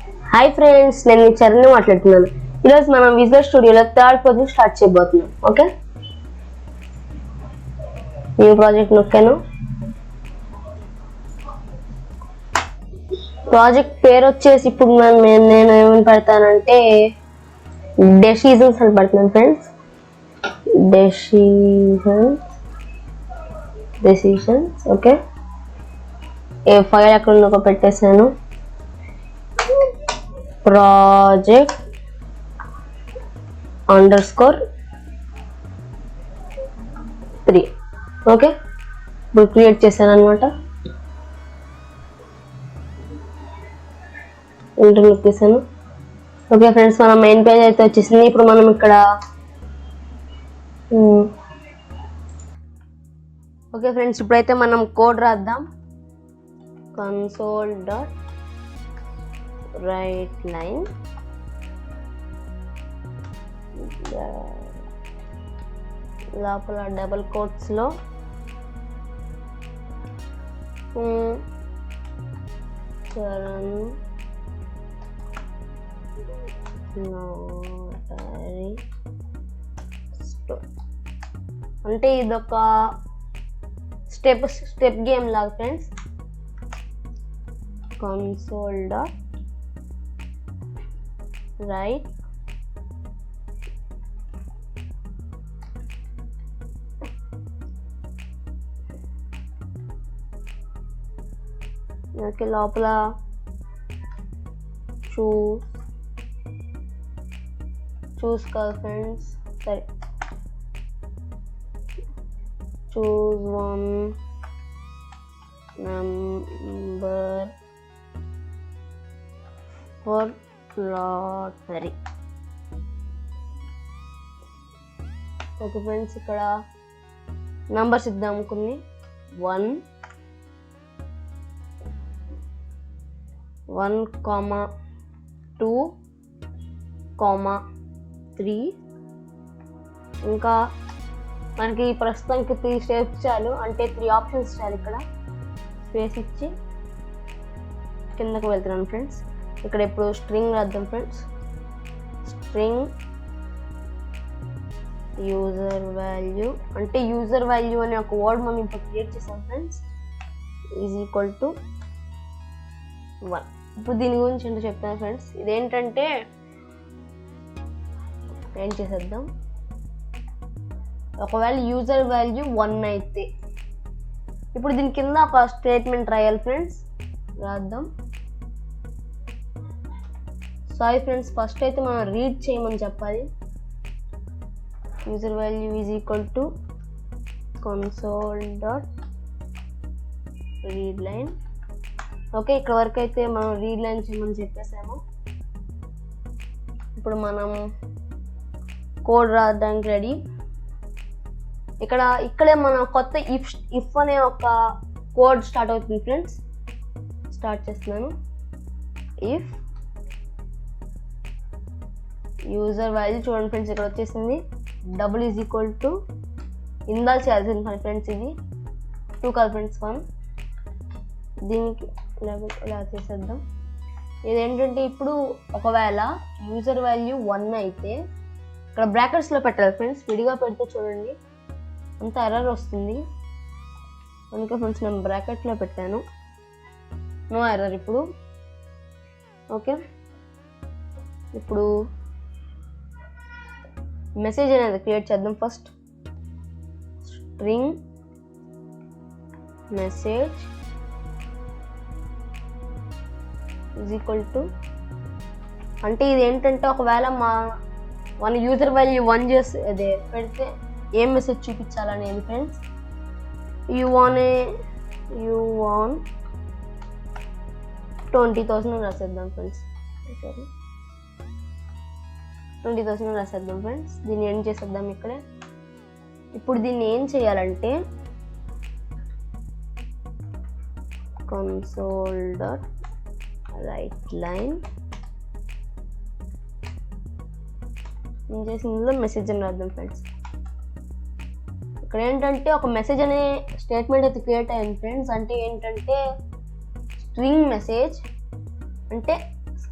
Hi friends, నేను మీ చరణ్ మాట్లాడుతున్నాను. ఈరోజు మనం విజువల్ స్టూడియోలో థర్డ్ ప్రాజెక్ట్ స్టార్ట్ చేయబోతున్నాం. ఓకే, న్యూ ప్రాజెక్ట్ నొక్కాను. ప్రాజెక్ట్ పేరు వచ్చేసి ఇప్పుడు నేను ఏమని పెడతానంటే డెసిషన్స్ అని పెడుతున్నాను ఫ్రెండ్స్. Decisions okay. ఏ ఫైల్ ఎక్కడ ఉందో పెట్టేసాను. Project _3 okay. ఇప్పుడు క్రియేట్ చేశాను అనమాట. ఎంటర్ నొక్కేసాను. ఓకే ఫ్రెండ్స్, మన మెయిన్ పేజ్ అయితే వచ్చేసింది. ఇప్పుడు మనం ఇక్కడ ఓకే ఫ్రెండ్స్, ఇప్పుడైతే మనం కోడ్ రాద్దాం. console.writeLine లోపల డబుల్ కోట్స్ లో చరణ్ నోటరీ స్టోర్ అంటే ఇదొక స్టెప్ గేమ్ లాగా ఫ్రెండ్స్. console.write okay. లోపల చూస్ కాదు ఫ్రెండ్స్, సరే choose one number for lottery. Okay friends, ఇక్కడ నంబర్స్ ఇద్దాం కొన్ని. 1, 2, 3 ఇంకా మనకి ప్రస్తుతానికి 3 స్టెప్స్ చాలు, అంటే 3 ఆప్షన్స్ చాలు. ఇక్కడ స్పేస్ ఇచ్చి కిందకు వెళ్తున్నాను ఫ్రెండ్స్. ఇక్కడ ఇప్పుడు స్ట్రింగ్ రాద్దాం ఫ్రెండ్స్. స్ట్రింగ్ యూజర్ వాల్యూ అంటే యూజర్ వాల్యూ అనే ఒక వర్డ్ మనం ఇప్పుడు క్రియేట్ చేసాం ఫ్రెండ్స్. Is equal to 1. ఇప్పుడు దీని గురించి ఏంటో చెప్తాను ఫ్రెండ్స్. ఇదేంటంటే ఏం చేసేద్దాం, ఒకవేళ యూజర్ వాల్యూ 1 అయితే ఇప్పుడు దీని కింద ఒక స్టేట్మెంట్ రాయాలి ఫ్రెండ్స్. రాద్దాం. సారీ ఫ్రెండ్స్, ఫస్ట్ అయితే మనం రీడ్ చేయమని చెప్పాలి. User value is equal to console.readline. Okay, ఇక్కడ వరకు అయితే మనం రీడ్ లైన్ చేయమని చెప్పేసాము. ఇప్పుడు మనం కోడ్ రాయడానికి రెడీ. ఇక్కడే మనం కొత్త ఇఫ్ అనే ఒక కోడ్ స్టార్ట్ అవుతుంది ఫ్రెండ్స్. స్టార్ట్ చేస్తున్నాను. ఇఫ్ యూజర్ వాల్యూ చూడండి ఫ్రెండ్స్, ఇక్కడ వచ్చేసింది డబుల్ ఈజ్ ఈక్వల్ టు ఇందాక చేయాల్సింది ఫ్రెండ్స్. ఇది 2 కాదు ఫ్రెండ్స్, 1. దీనికి ఇలా చేసేద్దాం. ఇదేంటంటే ఇప్పుడు ఒకవేళ యూజర్ వాల్యూ 1 అయితే ఇక్కడ బ్రాకెట్స్లో పెట్టాలి ఫ్రెండ్స్. విడిగా పెడితే చూడండి అంత ఎర్రర్ వస్తుంది. అందుకే ఫ్రెండ్స్ నేను బ్రాకెట్లో పెట్టాను. నో ఎర్రర్ ఇప్పుడు. ఓకే, ఇప్పుడు మెసేజ్ అనేది క్రియేట్ చేద్దాం. First string message is equal to అంటే ఇది ఏంటంటే ఒకవేళ మన యూజర్ వాల్యూ 1 చేసి అదే పెడితే ఏం మెసేజ్ చూపించాలనేది ఫ్రెండ్స్. యూ వాన్ 20,000 రాసేద్దాం ఫ్రెండ్స్. సరే 20,000 రాసేద్దాం ఫ్రెండ్స్. దీన్ని ఏం చేసేద్దాం ఇక్కడే. ఇప్పుడు దీన్ని ఏం చేయాలంటే console.writeLine ఏం చేసి ఇందులో మెసేజ్ అని రాద్దాం ఫ్రెండ్స్. ఇక్కడ ఏంటంటే ఒక మెసేజ్ అనే స్టేట్మెంట్ అయితే క్రియేట్ అయ్యింది ఫ్రెండ్స్. అంటే ఏంటంటే స్ట్రింగ్ మెసేజ్ అంటే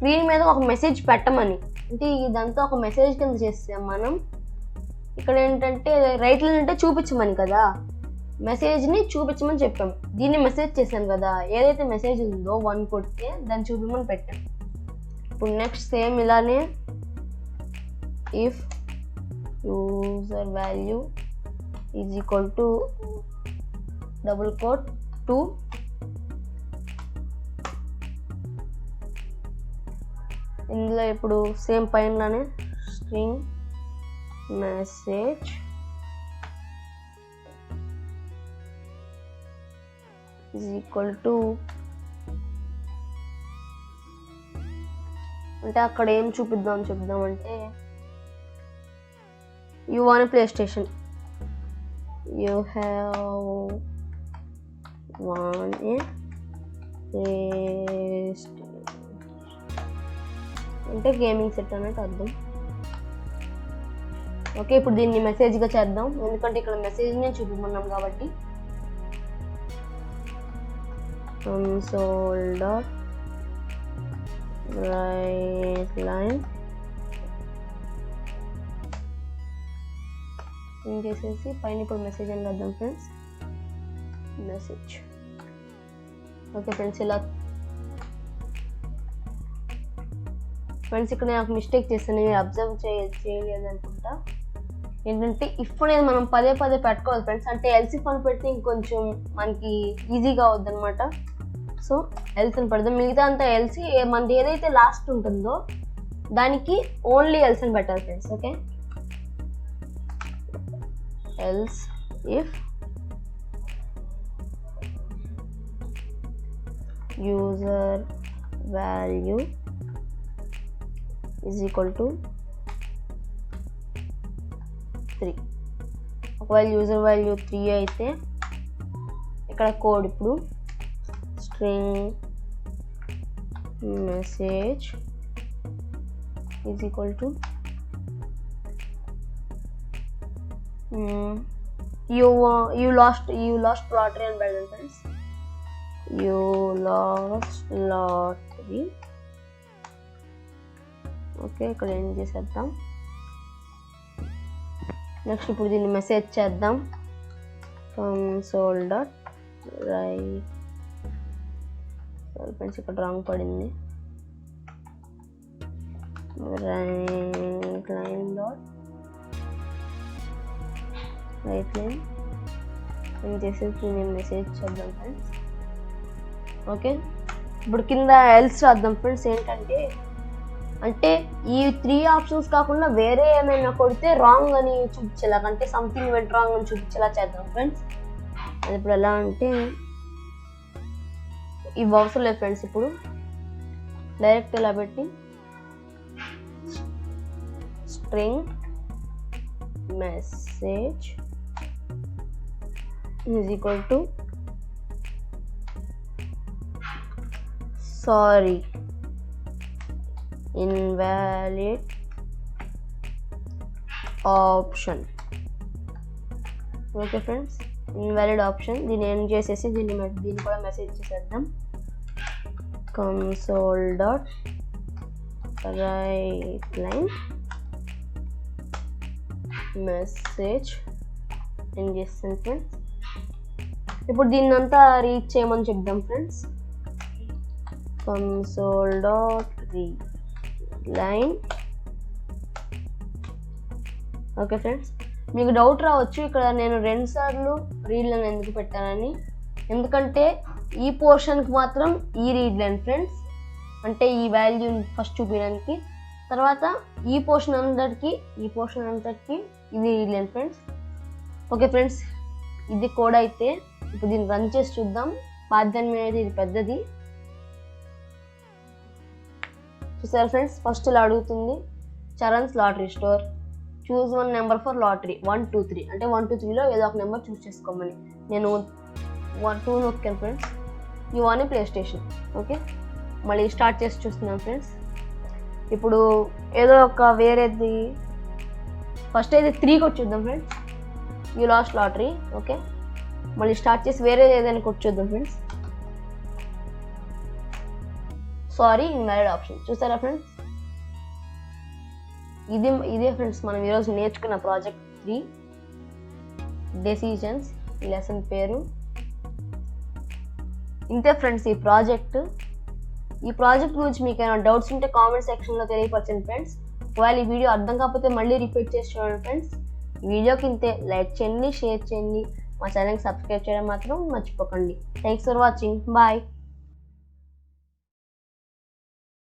స్క్రీన్ మీద ఒక మెసేజ్ పెట్టమని, అంటే ఇదంతా ఒక మెసేజ్ కింద చేస్తాం మనం. ఇక్కడ ఏంటంటే రైట్ లైన్ అంటే చూపించమని కదా, మెసేజ్ని చూపించమని చెప్పాం. దీన్ని మెసేజ్ చేశాను కదా, ఏదైతే మెసేజ్ ఉందో 1 కొడితే దాన్ని చూపించమని పెట్టాం. ఇప్పుడు నెక్స్ట్ సేమ్ ఇలానే if user value is equal to $2, ఇందులో ఇప్పుడు సేమ్ పైనలానే string message is equal to, అంటే అక్కడ ఏం చెప్దామంటే you want PlayStation, you have won a PlayStation అంటే గేమింగ్ సెట్ అన్నట్టు అర్థం. ఓకే, ఇప్పుడు దీన్ని మెసేజ్గా చేద్దాం, ఎందుకంటే ఇక్కడ మెసేజ్నే చూపిమన్నాం కాబట్టి. console.writeLine చేసేసి పైన ఇప్పుడు మెసేజ్ అని రాద్దాం ఫ్రెండ్స్, మెసేజ్. ఓకే ఫ్రెండ్స్, ఇలా ఫ్రెండ్స్ ఇక్కడ నాకు మిస్టేక్ చేస్తాను, నేను అబ్జర్వ్ చేయలేదు అనుకుంటా. ఏంటంటే ఇప్పుడు నేను మనం పదే పెట్టుకోవాలి ఫ్రెండ్స్, అంటే ఎల్సీ ఫోన్ పెడితే ఇంకొంచెం మనకి ఈజీగా అవుద్ది అనమాట. సో ఎల్స్ అని పెడదాం, మిగతా అంతా ఎల్సీ మనది ఏదైతే లాస్ట్ ఉంటుందో దానికి ఓన్లీ ఎల్స్ అని పెట్టాలి friends. Okay, else if user value is equal to 3. ఒకవేళ యూజర్ వాల్యూ 3 అయితే ఇక్కడ కోడ్ ఇప్పుడు string message is equal to you lost lottery and balance friends, you lost lottery. Okay, ఇక్కడ ఏం చేసేద్దాం. నెక్స్ట్ ఇప్పుడు దీన్ని మెసేజ్ చేద్దాం, console.write ఫ్రెండ్స్ ఇక్కడ రాంగ్ పడింది, writeLine ఏం చేసేసి నేను మెసేజ్ చేద్దాం ఫ్రెండ్స్. ఓకే, ఇప్పుడు కింద ఎల్స్ రాద్దాం ఫ్రెండ్స్. ఏంటంటే అంటే ఈ 3 ఆప్షన్స్ కాకుండా వేరే ఏమైనా కొడితే రాంగ్ అని చూపించేలా, అంటే సంథింగ్ వెంట్ రాంగ్ అని చూపించేలా చేద్దాం ఫ్రెండ్స్. అది ఇప్పుడు ఎలా అంటే ఇవి అవసరం లేదు ఫ్రెండ్స్, ఇప్పుడు డైరెక్ట్ ఇలా పెట్టి string message is equal to sorry invalid option. Okay friends, invalid option. దీన్ని ఏం చేసేసి దీన్ని కూడా మెసేజ్ చేసేద్దాం, console.writeLine మెసేజ్ ఏం చేస్తాను ఫ్రెండ్స్. ఇప్పుడు దీన్ని అంతా రీడ్ చేయమని చెప్దాం ఫ్రెండ్స్, console.readLine. ఓకే ఫ్రెండ్స్, మీకు డౌట్ రావచ్చు ఇక్కడ నేను 2 సార్లు రీడ్ లైన్ ఎందుకు పెట్టానని. ఎందుకంటే ఈ పోర్షన్కి మాత్రం ఈ రీడ్ లైన్ ఫ్రెండ్స్, అంటే ఈ వాల్యూని ఫస్ట్ చూపించడానికి, తర్వాత ఈ పోర్షన్ అంతటికి ఇది read line friends. Okay friends, ఇది కోడ్ అయితే ఇప్పుడు దీన్ని రన్ చేసి చూద్దాం. 18 ఇది పెద్దది చూసారు ఫ్రెండ్స్. ఫస్ట్ ఇలా అడుగుతుంది, Charan's lottery store, choose 1 number for lottery 1 2 3, అంటే 1 2 3లో ఏదో ఒక నెంబర్ చూస్ చేసుకోమని. నేను 1 2 నొక్కాను friends. You want PlayStation. Okay, మళ్ళీ స్టార్ట్ చేసి చూస్తున్నాం ఫ్రెండ్స్. ఇప్పుడు ఏదో ఒక వేరేది ఫస్ట్ అయితే 3 కొట్టి చూద్దాం friends, you last lottery. Okay, మళ్ళీ స్టార్ట్ చేసి వేరేది ఏదైనా కొట్టి చూద్దాం ఫ్రెండ్స్. Sorry invalid option. చూసారా ఫ్రెండ్స్, ఇదే ఫ్రెండ్స్ మనం ఈరోజు నేర్చుకున్న ప్రాజెక్ట్ 3 డెసిషన్స్. ఈ లెసన్ పేరు ఇంతే ఫ్రెండ్స్. ఈ ప్రాజెక్ట్ గురించి మీకు ఏమైనా డౌట్స్ ఉంటే కామెంట్ సెక్షన్లో తెలియపరచండి ఫ్రెండ్స్. ఒకవేళ ఈ వీడియో అర్థం కాకపోతే మళ్ళీ రిపీట్ చేసి చూడండి ఫ్రెండ్స్. ఈ వీడియోకి ఇంతే. లైక్ చేయండి, షేర్ చేయండి, మా ఛానల్కి సబ్స్క్రైబ్ చేయడం మాత్రం మర్చిపోకండి. Thanks for watching. బాయ్.